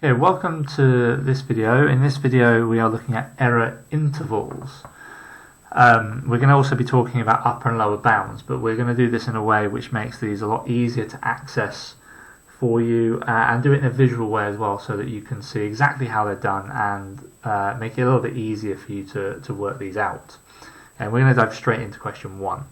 Okay, welcome to this video. In this video we are looking at error intervals. We're going to also be talking about upper and lower bounds, but we're going to do this in a way which makes these a lot easier to access for you and do it in a visual way as well, so that you can see exactly how they're done and make it a little bit easier for you to work these out. And we're going to dive straight into question 1.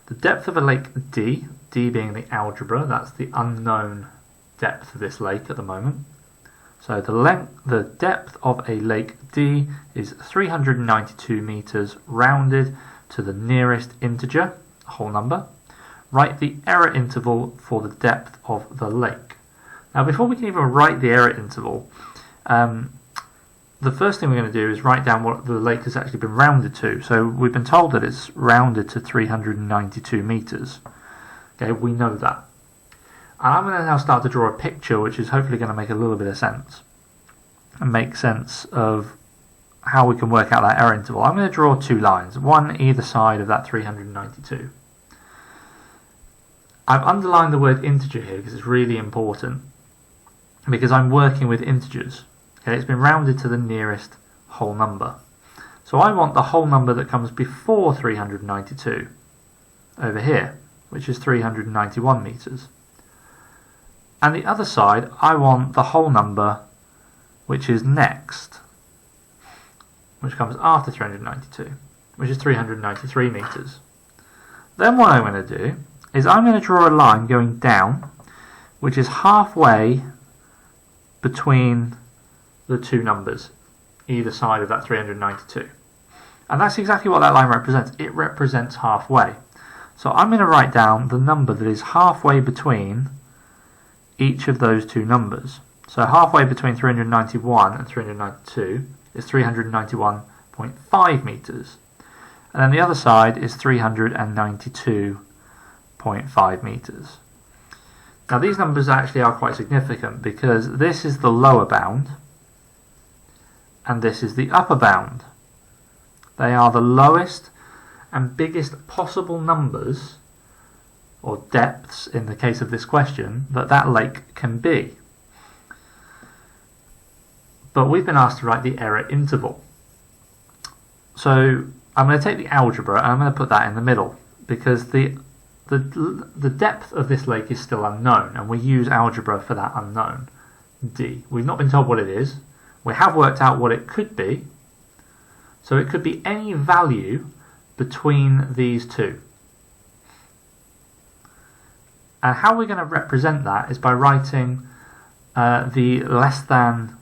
The depth of a lake D, D being the algebra, that's the unknown depth of this lake at the moment. So the depth of a lake D is 392 meters rounded to the nearest integer, whole number. Write the error interval for the depth of the lake. Now before we can even write the error interval, the first thing we're going to do is write down what the lake has actually been rounded to. So we've been told that it's rounded to 392 meters. Okay, we know that. And I'm going to now start to draw a picture which is hopefully going to make a little bit of sense and make sense of how we can work out that error interval. I'm going to draw two lines, one either side of that 392. I've underlined the word integer here because it's really important, because I'm working with integers. Okay, it's been rounded to the nearest whole number. So I want the whole number that comes before 392 over here, which is 391 meters. And the other side, I want the whole number which is next, which comes after 392, which is 393 meters. Then what I'm going to do is I'm going to draw a line going down, which is halfway between the two numbers, either side of that 392. And that's exactly what that line represents. It represents halfway. So I'm going to write down the number that is halfway between each of those two numbers. So halfway between 391 and 392 is 391.5 meters. And then the other side is 392.5 meters. Now these numbers actually are quite significant because this is the lower bound and this is the upper bound. They are the lowest and biggest possible numbers, or depths in the case of this question, that lake can be. But we've been asked to write the error interval. So I'm going to take the algebra and I'm going to put that in the middle, because the depth of this lake is still unknown, and we use algebra for that unknown, D. We've not been told what it is. We have worked out what it could be. So it could be any value between these two. And how we're going to represent that is by writing the less than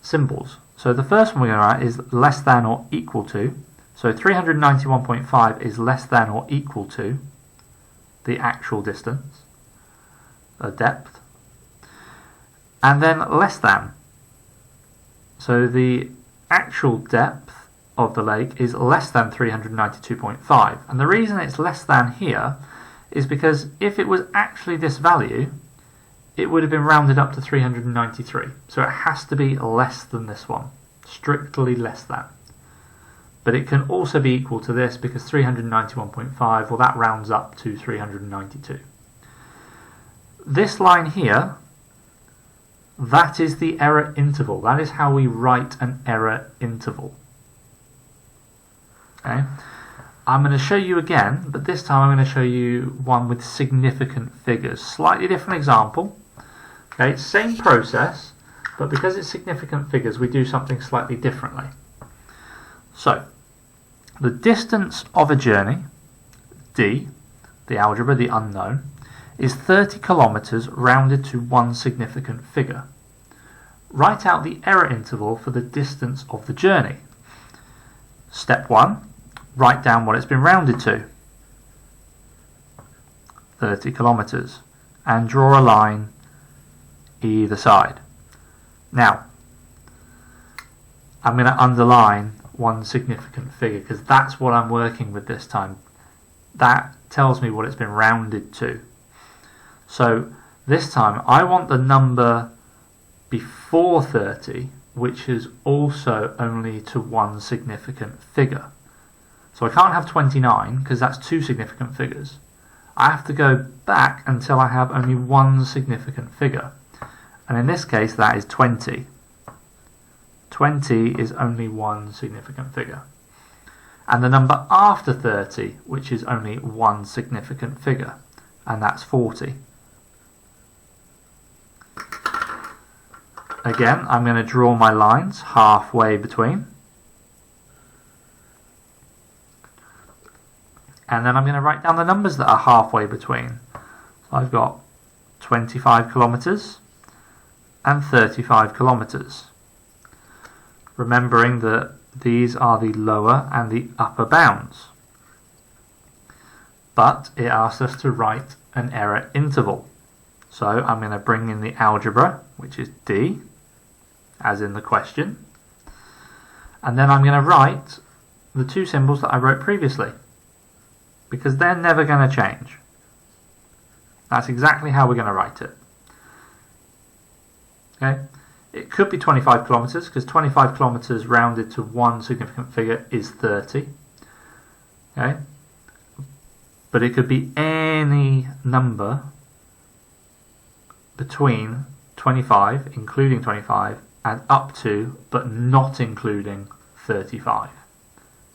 symbols. So the first one we're going to write is less than or equal to. So 391.5 is less than or equal to the actual distance, the depth. And then less than. So the actual depth of the lake is less than 392.5. And the reason it's less than here is because if it was actually this value, it would have been rounded up to 393. So it has to be less than this one, strictly less than. But it can also be equal to this, because 391.5, well, that rounds up to 392. This line here, that is the error interval. That is how we write an error interval. Okay. I'm going to show you again, but this time I'm going to show you one with significant figures. Slightly different example. Okay, same process, but because it's significant figures, we do something slightly differently. So, the distance of a journey, D, the algebra, the unknown, is 30 kilometers rounded to one significant figure. Write out the error interval for the distance of the journey. Step 1. Write down what it's been rounded to, 30 kilometers, and draw a line either side. Now, I'm going to underline one significant figure, because that's what I'm working with this time. That tells me what it's been rounded to. So this time I want the number before 30, which is also only to one significant figure. So I can't have 29 because that's two significant figures. I have to go back until I have only one significant figure. and in this case that is 20. 20 is only one significant figure. And the number after 30, which is only one significant figure, and that's 40. Again, I'm going to draw my lines halfway between. And then I'm going to write down the numbers that are halfway between. So I've got 25 kilometers and 35 kilometers. Remembering that these are the lower and the upper bounds. But it asks us to write an error interval. So I'm going to bring in the algebra, which is D, as in the question. And then I'm going to write the two symbols that I wrote previously, because they're never going to change. That's exactly how we're going to write it. Okay? It could be 25 kilometers, because 25 kilometers rounded to one significant figure is 30. Okay? But it could be any number between 25, including 25, and up to, but not including 35.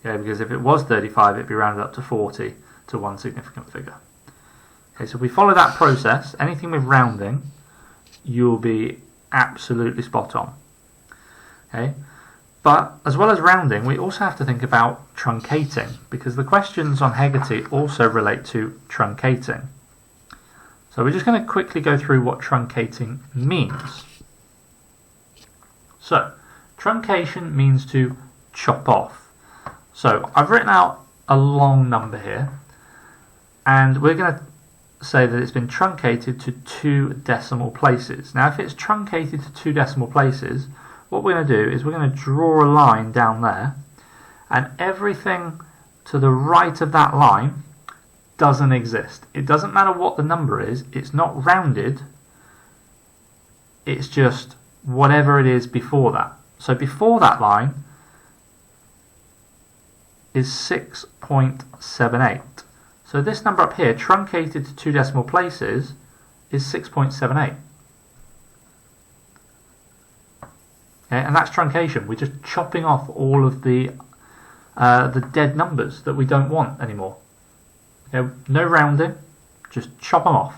Okay, because if it was 35, it'd be rounded up to 40 to one significant figure. Okay, so if we follow that process, anything with rounding, you'll be absolutely spot on. Okay, but as well as rounding, we also have to think about truncating, because the questions on Hegarty also relate to truncating. So we're just going to quickly go through what truncating means. So, truncation means to chop off. So, I've written out a long number here, and we're going to say that it's been truncated to 2 decimal places. Now, if it's truncated to 2 decimal places, what we're going to do is we're going to draw a line down there, and everything to the right of that line doesn't exist. It doesn't matter what the number is, it's not rounded, it's just whatever it is before that. So before that line is 6.78. So this number up here, truncated to 2 decimal places, is 6.78. Okay, and that's truncation. We're just chopping off all of the dead numbers that we don't want anymore. Okay, no rounding, just chop them off.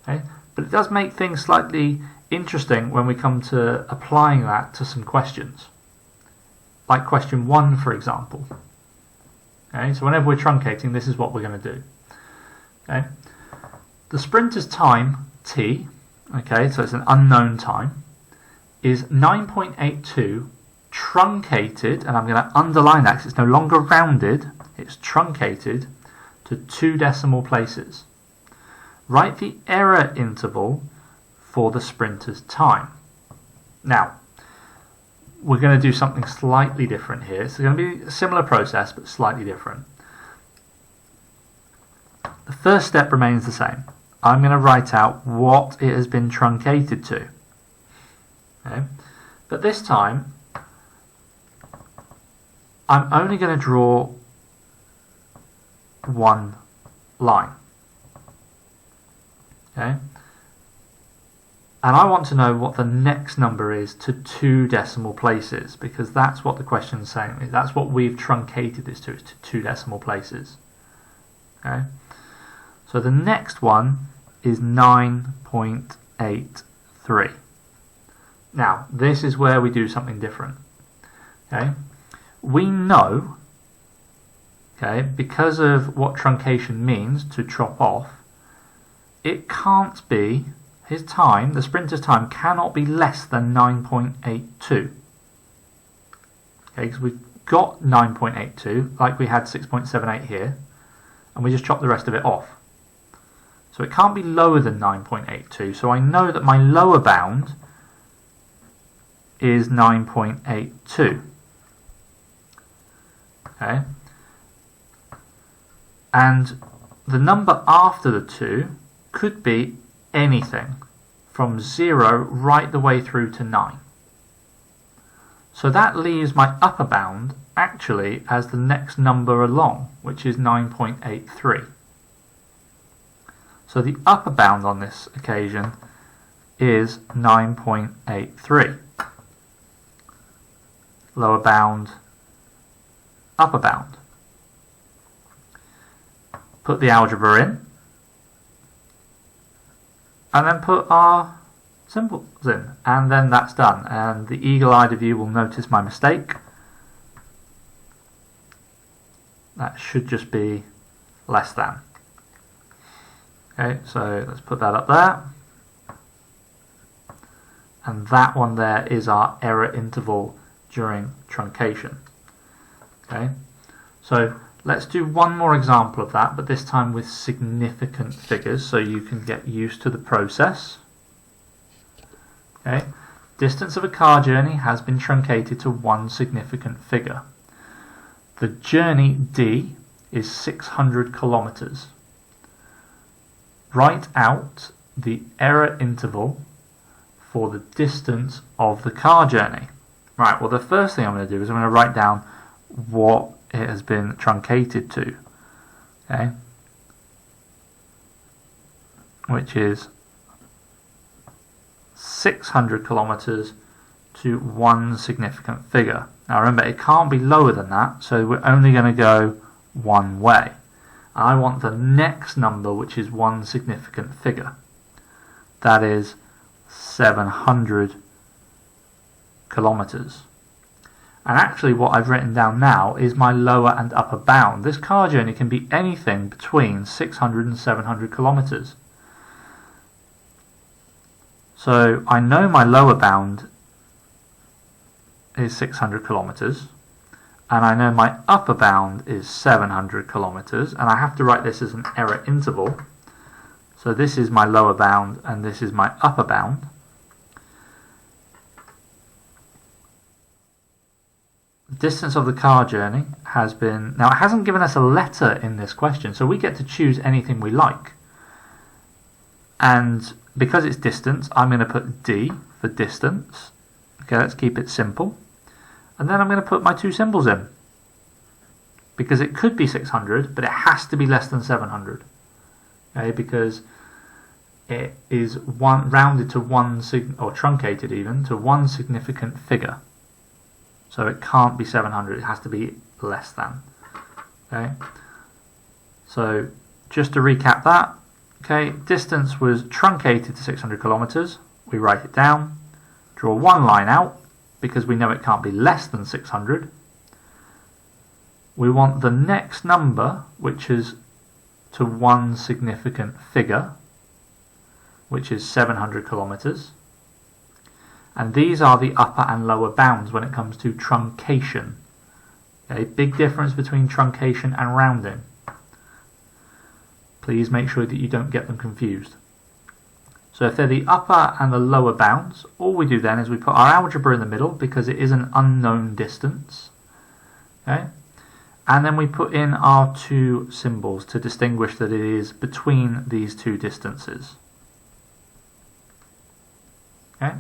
Okay, but it does make things slightly interesting when we come to applying that to some questions. Like question 1, for example. Okay, so whenever we're truncating, this is what we're going to do. Okay, the sprinter's time, t, okay, so it's an unknown time, is 9.82 truncated, and I'm going to underline that because it's no longer rounded, it's truncated to 2 decimal places. Write the error interval for the sprinter's time. Now, we're going to do something slightly different here. It's going to be a similar process, but slightly different. The first step remains the same. I'm going to write out what it has been truncated to. Okay? But this time, I'm only going to draw one line. Okay? And I want to know what the next number is to 2 decimal places, because that's what the question is saying. That's what we've truncated this to, is to 2 decimal places. Okay? So the next one is 9.83. Now, this is where we do something different. Okay? We know, okay, because of what truncation means, to chop off, it can't be, his time, the sprinter's time, cannot be less than 9.82. Okay, because we've got 9.82, like we had 6.78 here, and we just chop the rest of it off. So it can't be lower than 9.82, so I know that my lower bound is 9.82. Okay, and the number after the 2 could be anything from 0 right the way through to 9. So that leaves my upper bound actually as the next number along, which is 9.83. So the upper bound on this occasion is 9.83. Lower bound, upper bound. Put the algebra in, and then put our symbols in, and then that's done. And the eagle-eyed of you will notice my mistake. That should just be less than. Okay, so let's put that up there. And that one there is our error interval during truncation. Okay, so let's do one more example of that, but this time with significant figures so you can get used to the process. Okay, distance of a car journey has been truncated to one significant figure. The journey D is 600 kilometers. Write out the error interval for the distance of the car journey. Right, well the first thing I'm going to do is I'm going to write down what it has been truncated to. Okay, which is 600 kilometers to one significant figure. Now remember, it can't be lower than that, so we're only going to go one way. I want the next number, which is one significant figure. That is 700 kilometers. And actually what I've written down now is my lower and upper bound. This car journey can be anything between 600 and 700 kilometers. So I know my lower bound is 600 kilometers, and I know my upper bound is 700 kilometers, and I have to write this as an error interval. So this is my lower bound and this is my upper bound. The distance of the car journey has been, now it hasn't given us a letter in this question, so we get to choose anything we like. And because it's distance, I'm going to put D for distance. Okay, let's keep it simple. And then I'm going to put my two symbols in, because it could be 600, but it has to be less than 700. Okay, because it is rounded to one or truncated even to one significant figure. So it can't be 700, it has to be less than. Okay, so just to recap that, okay, distance was truncated to 600 kilometers. We write it down, draw one line out because we know it can't be less than 600. We want the next number, which is to one significant figure, which is 700 kilometers. And these are the upper and lower bounds when it comes to truncation. Okay, big difference between truncation and rounding. Please make sure that you don't get them confused. So if they're the upper and the lower bounds, all we do then is we put our algebra in the middle because it is an unknown distance. Okay? And then we put in our two symbols to distinguish that it is between these two distances. Okay?